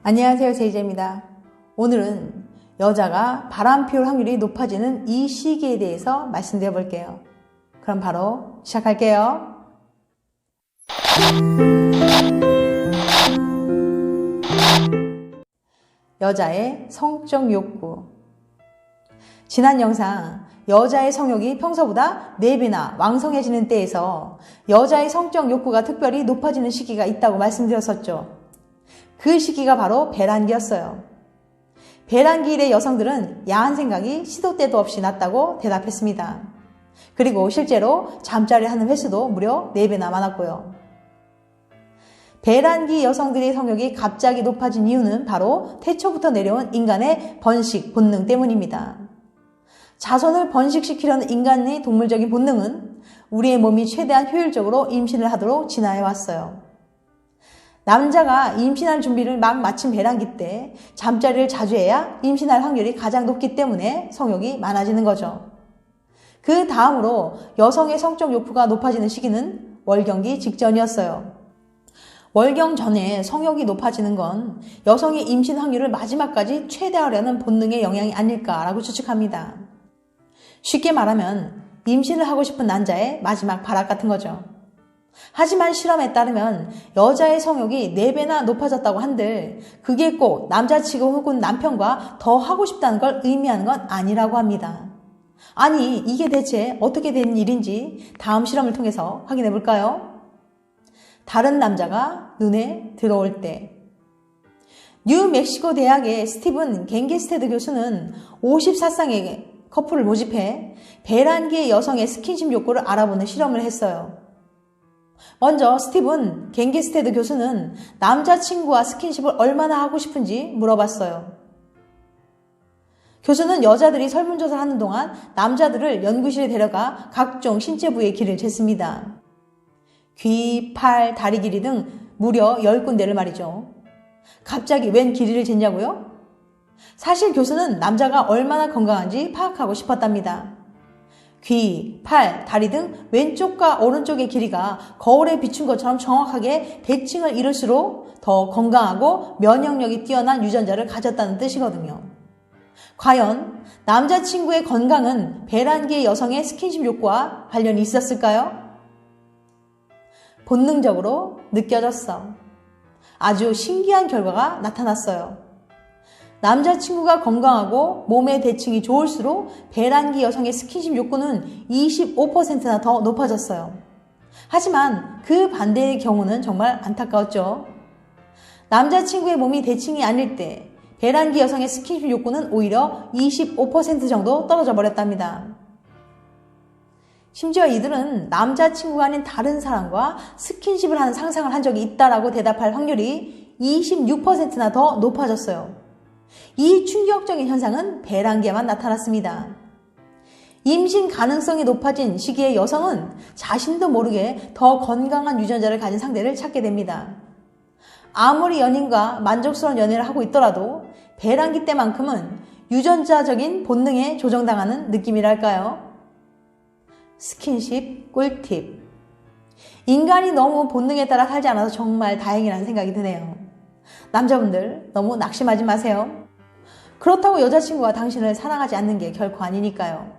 안녕하세요, 제이제입니다. 오늘은 여자가 바람 피울 확률이 높아지는 이 시기에 대해서 말씀드려 볼게요. 그럼 바로 시작할게요. 여자의 성적 욕구. 지난 영상 여자의 성욕이 평소보다 4배나 왕성해지는 때에서 여자의 성적 욕구가 특별히 높아지는 시기가 있다고 말씀드렸었죠. 그 시기가 바로 배란기였어요. 배란기일의 여성들은 야한 생각이 시도 때도 없이 났다고 대답했습니다. 그리고 실제로 잠자리를 하는 횟수도 무려 4배나 많았고요. 배란기 여성들의 성욕이 갑자기 높아진 이유는 바로 태초부터 내려온 인간의 번식 본능 때문입니다. 자손을 번식시키려는 인간의 동물적인 본능은 우리의 몸이 최대한 효율적으로 임신을 하도록 진화해 왔어요. 남자가 임신할 준비를 막 마친 배란기 때 잠자리를 자주 해야 임신할 확률이 가장 높기 때문에 성욕이 많아지는 거죠. 그 다음으로 여성의 성적 욕구가 높아지는 시기는 월경기 직전이었어요. 월경 전에 성욕이 높아지는 건 여성의 임신 확률을 마지막까지 최대화하려는 본능의 영향이 아닐까라고 추측합니다. 쉽게 말하면 임신을 하고 싶은 남자의 마지막 발악 같은 거죠. 하지만 실험에 따르면 여자의 성욕이 4배나 높아졌다고 한들 그게 꼭 남자치고 혹은 남편과 더 하고 싶다는 걸 의미하는 건 아니라고 합니다. 아니, 이게 대체 어떻게 된 일인지 다음 실험을 통해서 확인해 볼까요? 다른 남자가 눈에 들어올 때. 뉴멕시코 대학의 스티븐 갱게스테드 교수는 54쌍의 커플을 모집해 배란기의 여성의 스킨십 욕구를 알아보는 실험을 했어요. 먼저 스티븐 갱게스테드 교수는 남자친구와 스킨십을 얼마나 하고 싶은지 물어봤어요. 교수는 여자들이 설문조사를 하는 동안 남자들을 연구실에 데려가 각종 신체 부위의 길이를 쟀습니다. 귀, 팔, 다리 길이 등 무려 10군데를 말이죠. 갑자기 웬 길이를 쟀냐고요? 사실 교수는 남자가 얼마나 건강한지 파악하고 싶었답니다. 귀, 팔, 다리 등 왼쪽과 오른쪽의 길이가 거울에 비춘 것처럼 정확하게 대칭을 이룰수록 더 건강하고 면역력이 뛰어난 유전자를 가졌다는 뜻이거든요. 과연 남자친구의 건강은 배란기의 여성의 스킨십 욕구와 관련이 있었을까요? 본능적으로 느껴졌어. 아주 신기한 결과가 나타났어요. 남자친구가 건강하고 몸의 대칭이 좋을수록 배란기 여성의 스킨십 욕구는 25%나 더 높아졌어요. 하지만 그 반대의 경우는 정말 안타까웠죠. 남자친구의 몸이 대칭이 아닐 때 배란기 여성의 스킨십 욕구는 오히려 25% 정도 떨어져 버렸답니다. 심지어 이들은 남자친구가 아닌 다른 사람과 스킨십을 하는 상상을 한 적이 있다라고 대답할 확률이 26%나 더 높아졌어요. 이 충격적인 현상은 배란기에만 나타났습니다. 임신 가능성이 높아진 시기의 여성은 자신도 모르게 더 건강한 유전자를 가진 상대를 찾게 됩니다. 아무리 연인과 만족스러운 연애를 하고 있더라도 배란기 때만큼은 유전자적인 본능에 조정당하는 느낌이랄까요? 스킨십 꿀팁. 인간이 너무 본능에 따라 살지 않아서 정말 다행이라는 생각이 드네요. 남자분들 너무 낙심하지 마세요. 그렇다고 여자친구가 당신을 사랑하지 않는 게 결코 아니니까요.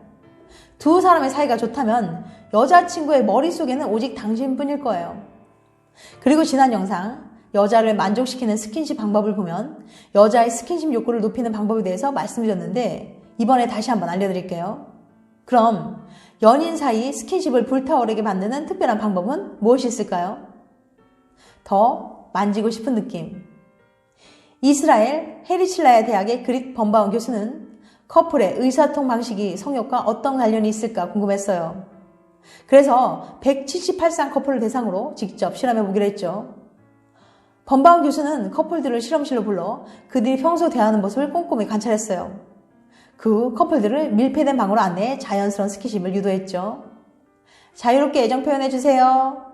두 사람의 사이가 좋다면 여자친구의 머릿속에는 오직 당신뿐일 거예요. 그리고 지난 영상 여자를 만족시키는 스킨십 방법을 보면 여자의 스킨십 욕구를 높이는 방법에 대해서 말씀드렸는데 이번에 다시 한번 알려드릴게요. 그럼 연인 사이 스킨십을 불타오르게 만드는 특별한 방법은 무엇이 있을까요? 더 만지고 싶은 느낌. 이스라엘 헤르칠라야 대학의 그릭 번바운 교수는 커플의 의사소통 방식이 성욕과 어떤 관련이 있을까 궁금했어요. 그래서 178쌍 커플을 대상으로 직접 실험해 보기로 했죠. 번바운 교수는 커플들을 실험실로 불러 그들이 평소 대하는 모습을 꼼꼼히 관찰했어요. 그 후 커플들을 밀폐된 방으로 안내해 자연스러운 스킨십을 유도했죠. 자유롭게 애정 표현해주세요.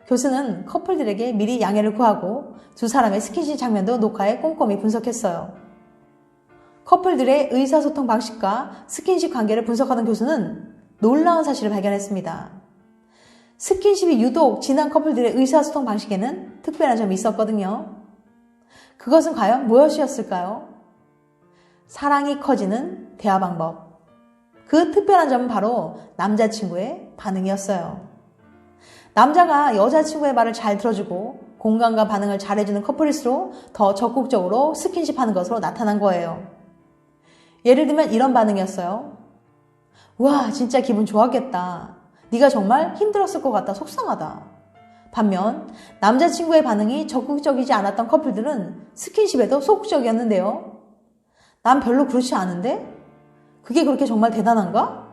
교수는 커플들에게 미리 양해를 구하고 두 사람의 스킨십 장면도 녹화해 꼼꼼히 분석했어요. 커플들의 의사소통 방식과 스킨십 관계를 분석하던 교수는 놀라운 사실을 발견했습니다. 스킨십이 유독 진한 커플들의 의사소통 방식에는 특별한 점이 있었거든요. 그것은 과연 무엇이었을까요? 사랑이 커지는 대화 방법. 그 특별한 점은 바로 남자친구의 반응이었어요. 남자가 여자친구의 말을 잘 들어주고 공감과 반응을 잘해주는 커플일수록 더 적극적으로 스킨십하는 것으로 나타난 거예요. 예를 들면 이런 반응이었어요. 와, 진짜 기분 좋았겠다. 네가 정말 힘들었을 것 같다. 속상하다. 반면 남자친구의 반응이 적극적이지 않았던 커플들은 스킨십에도 소극적이었는데요. 난 별로 그렇지 않은데? 그게 그렇게 정말 대단한가?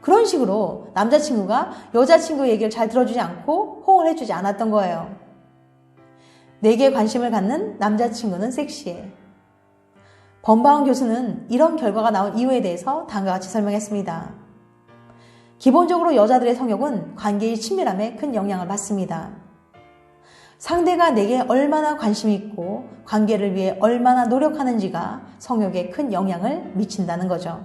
그런 식으로 남자친구가 여자친구의 얘기를 잘 들어주지 않고 호응을 해주지 않았던 거예요. 내게 관심을 갖는 남자친구는 섹시해. 범바운 교수는 이런 결과가 나온 이유에 대해서 다음과 같이 설명했습니다. 기본적으로 여자들의 성욕은 관계의 친밀함에 큰 영향을 받습니다. 상대가 내게 얼마나 관심이 있고 관계를 위해 얼마나 노력하는지가 성욕에 큰 영향을 미친다는 거죠.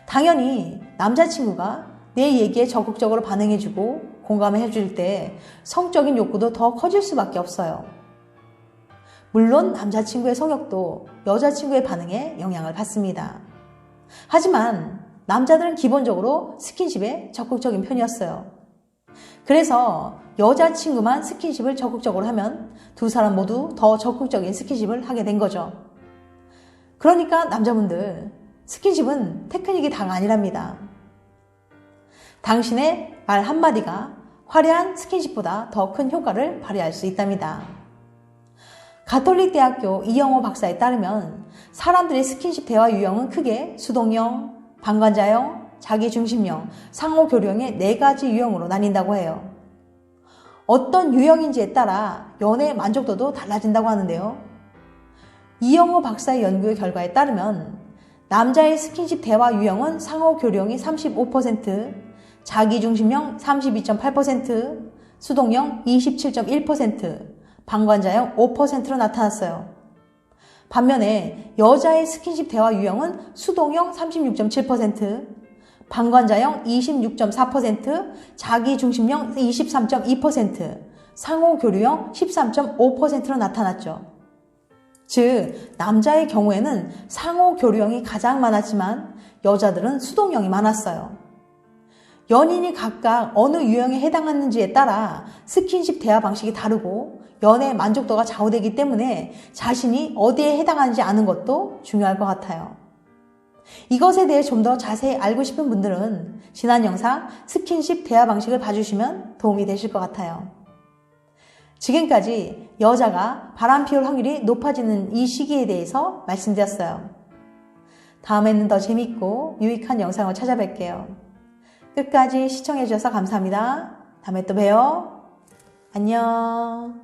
당연히 남자친구가 내 얘기에 적극적으로 반응해주고 공감해줄 때 성적인 욕구도 더 커질 수밖에 없어요. 물론 남자친구의 성욕도 여자친구의 반응에 영향을 받습니다. 하지만 남자들은 기본적으로 스킨십에 적극적인 편이었어요. 그래서 여자친구만 스킨십을 적극적으로 하면 두 사람 모두 더 적극적인 스킨십을 하게 된 거죠. 그러니까 남자분들, 스킨십은 테크닉이 다가 아니랍니다. 당신의 말 한마디가 화려한 스킨십보다 더 큰 효과를 발휘할 수 있답니다. 가톨릭 대학교 이영호 박사에 따르면 사람들의 스킨십 대화 유형은 크게 수동형, 방관자형, 자기중심형, 상호교류형의 4가지 유형으로 나뉜다고 해요. 어떤 유형인지에 따라 연애의 만족도도 달라진다고 하는데요. 이영호 박사의 연구의 결과에 따르면 남자의 스킨십 대화 유형은 상호교류형이 35%, 자기중심형 32.8%, 수동형 27.1%, 방관자형 5%로 나타났어요. 반면에 여자의 스킨십 대화 유형은 수동형 36.7%, 방관자형 26.4%, 자기중심형 23.2%, 상호교류형 13.5%로 나타났죠. 즉, 남자의 경우에는 상호교류형이 가장 많았지만 여자들은 수동형이 많았어요. 연인이 각각 어느 유형에 해당하는지에 따라 스킨십 대화 방식이 다르고 연애의 만족도가 좌우되기 때문에 자신이 어디에 해당하는지 아는 것도 중요할 것 같아요. 이것에 대해 좀 더 자세히 알고 싶은 분들은 지난 영상 스킨십 대화 방식을 봐주시면 도움이 되실 것 같아요. 지금까지 여자가 바람 피울 확률이 높아지는 이 시기에 대해서 말씀드렸어요. 다음에는 더 재밌고 유익한 영상을 찾아뵐게요. 끝까지 시청해주셔서 감사합니다. 다음에 또 봬요. 안녕.